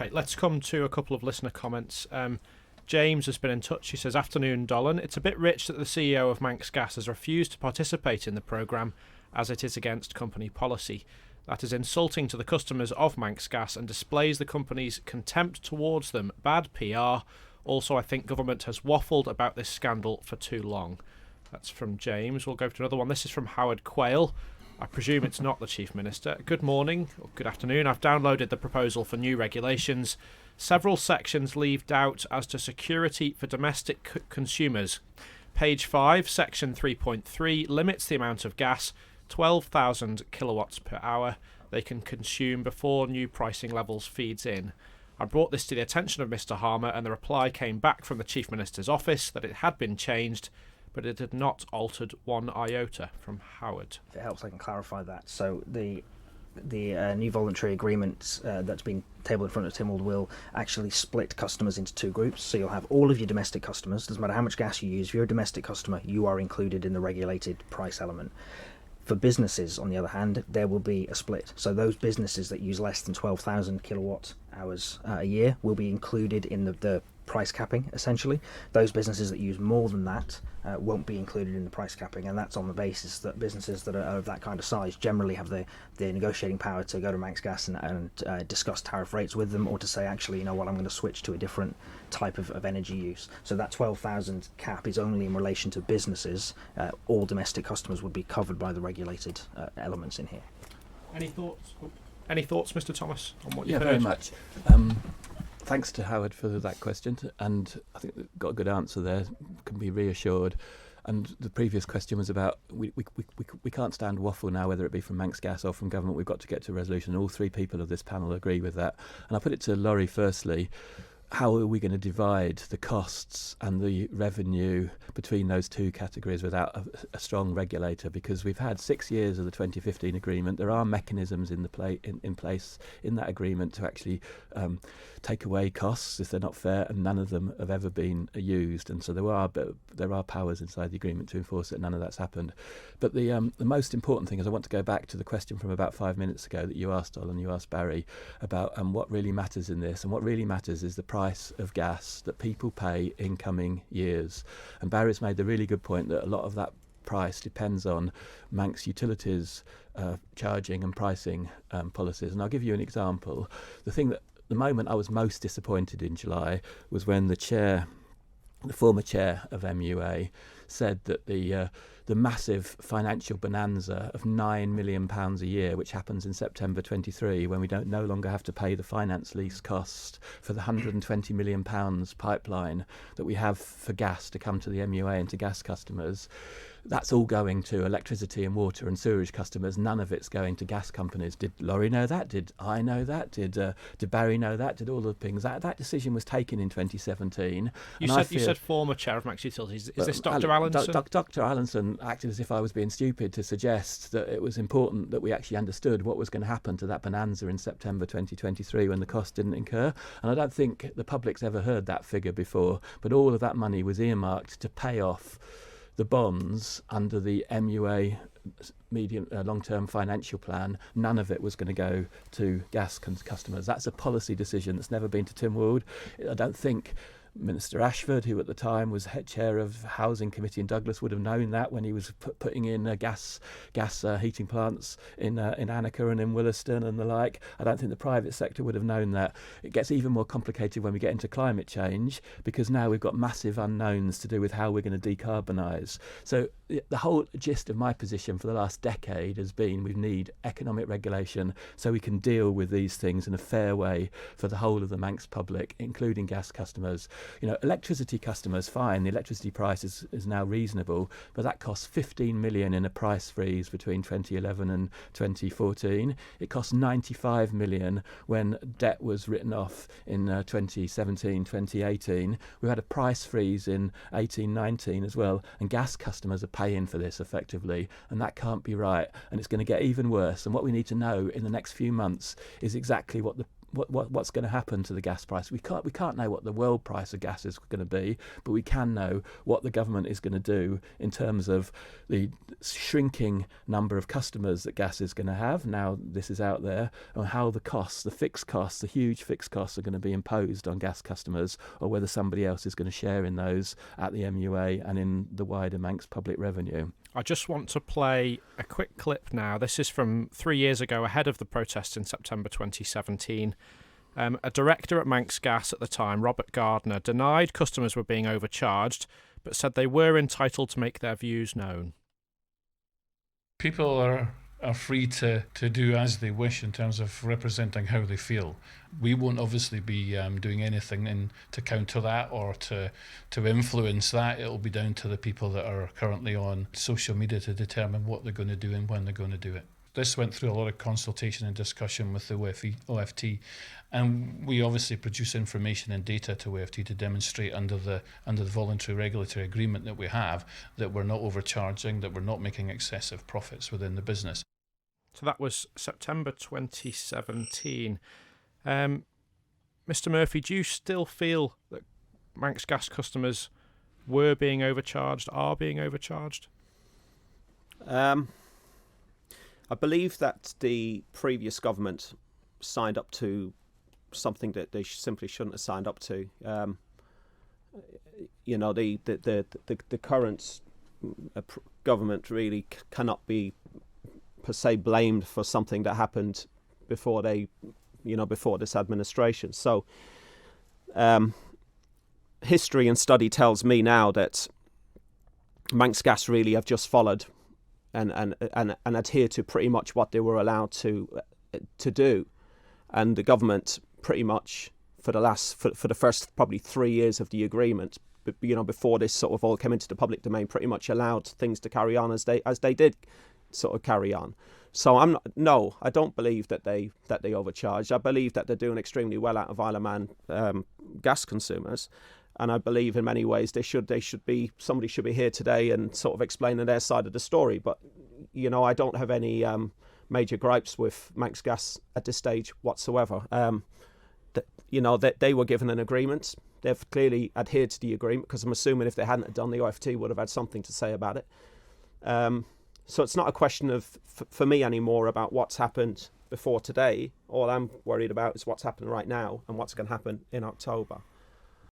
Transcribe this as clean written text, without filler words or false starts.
Okay, let's come to a couple of listener comments. James has been in touch. He says, "Afternoon, Dolan. It's a bit rich that the CEO of Manx Gas has refused to participate in the programme as it is against company policy. That is insulting to the customers of Manx Gas and displays the company's contempt towards them. Bad PR. Also, I think government has waffled about this scandal for too long." That's from James. We'll go to another one. This is from Howard Quayle. I presume it's not the Chief Minister. "Good morning, or good afternoon. I've downloaded the proposal for new regulations. Several sections leave doubt as to security for domestic consumers. Page 5, section 3.3 limits the amount of gas, 12,000 kilowatts per hour, they can consume before new pricing levels feeds in. I brought this to the attention of Mr Harmer and the reply came back from the Chief Minister's office that it had been changed, but it had not altered one iota." From Howard. If it helps, I can clarify that. So the new voluntary agreement that's been tabled in front of Tynwald will actually split customers into two groups. So you'll have all of your domestic customers. Doesn't matter how much gas you use. If you're a domestic customer, you are included in the regulated price element. For businesses, on the other hand, there will be a split. So those businesses that use less than 12,000 kilowatt hours a year will be included in the price capping, essentially. Those businesses that use more than that won't be included in the price capping, and that's on the basis that businesses that are of that kind of size generally have the negotiating power to go to Manx Gas and discuss tariff rates with them, or to say, actually, you know what, I'm going to switch to a different type of energy use. So that 12,000 cap is only in relation to businesses. All domestic customers would be covered by the regulated elements in here. Any thoughts? Any thoughts, Mr Thomas, on what you've heard? heard? Very much. Thanks to Howard for that question, and I think we've got a good answer there, can be reassured. And the previous question was about, we can't stand waffle now, whether it be from Manx Gas or from government. We've got to get to a resolution, and all three people of this panel agree with that. And I put it to Lawrie firstly. How are we going to divide the costs and the revenue between those two categories without a strong regulator? Because we've had 6 years of the 2015 agreement. There are mechanisms in place in that agreement to actually take away costs if they're not fair, and none of them have ever been used. And so there are powers inside the agreement to enforce it. None of that's happened. But the most important thing is, I want to go back to the question from about 5 minutes ago that you asked, Dolan, you asked Barry, about what really matters in this. And what really matters is the price of gas that people pay in coming years. And Barry's made the really good point that a lot of that price depends on Manx Utilities charging and pricing policies. And I'll give you an example. The moment I was most disappointed in July was when the former chair of MUA said that the massive financial bonanza of £9 million a year, which happens in September 23, when we no longer have to pay the finance lease cost for the £120 million pipeline that we have for gas to come to the MUA and to gas customers, that's all going to electricity and water and sewerage customers. None of it's going to gas companies. Did Lawrie know that? Did I know that? Did Barry know that? Did all the things? That decision was taken in 2017. You said former chair of Manx Utilities. Is this Dr. Allinson? Dr. Allinson acted as if I was being stupid to suggest that it was important that we actually understood what was going to happen to that bonanza in September 2023 when the cost didn't incur. And I don't think the public's ever heard that figure before, but all of that money was earmarked to pay off the bonds under the MUA medium long-term financial plan. None of it was going to go to gas customers. That's a policy decision that's never been to Tynwald. I don't think Minister Ashford, who at the time was head chair of Housing Committee in Douglas, would have known that when he was putting in gas heating plants in Annika and in Williston and the like. I don't think the private sector would have known that. It gets even more complicated when we get into climate change, because now we've got massive unknowns to do with how we're going to decarbonise. So the whole gist of my position for the last decade has been we need economic regulation so we can deal with these things in a fair way for the whole of the Manx public, including gas customers. You know, electricity customers, fine, the electricity price is now reasonable, but that costs 15 million in a price freeze between 2011 and 2014. It cost 95 million when debt was written off in 2017, 2018. We had a price freeze in 18-19 as well, and gas customers are paying for this effectively, and that can't be right, and it's going to get even worse. And what we need to know in the next few months is exactly what what's going to happen to the gas price. We can't know what the world price of gas is going to be, but we can know what the government is going to do in terms of the shrinking number of customers that gas is going to have. Now this is out there, and how the costs, the fixed costs, the huge fixed costs are going to be imposed on gas customers, or whether somebody else is going to share in those at the MUA and in the wider Manx public revenue. I just want to play a quick clip now. This is from 3 years ago, ahead of the protest in September 2017. A director at Manx Gas at the time, Robert Gardner, denied customers were being overcharged, but said they were entitled to make their views known. People are free to do as they wish in terms of representing how they feel. We won't obviously be doing anything to counter that or to influence that. It'll be down to the people that are currently on social media to determine what they're going to do and when they're going to do it. This went through a lot of consultation and discussion with the OFT, and we obviously produce information and data to OFT to demonstrate under the voluntary regulatory agreement that we have that we're not overcharging, that we're not making excessive profits within the business. So that was September 2017. Mr. Murphy, do you still feel that Manx Gas customers were being overcharged, are being overcharged? I believe that the previous government signed up to something that they simply shouldn't have signed up to. The current government really cannot be per se blamed for something that happened before before this administration. So history and study tells me now that Manx Gas really have just followed and adhere to pretty much what they were allowed to do, and the government pretty much for the first probably 3 years of the agreement, before this sort of all came into the public domain, pretty much allowed things to carry on as they did sort of carry on. So I don't believe that they overcharged. I believe that they're doing extremely well out of Isle of Man gas consumers. And I believe in many ways somebody should be here today and sort of explaining their side of the story. But, I don't have any major gripes with Manx Gas at this stage whatsoever. That they were given an agreement. They've clearly adhered to the agreement, because I'm assuming if they hadn't done, the OFT would have had something to say about it. So it's not a question of, for me anymore, about what's happened before today. All I'm worried about is what's happening right now and what's going to happen in October.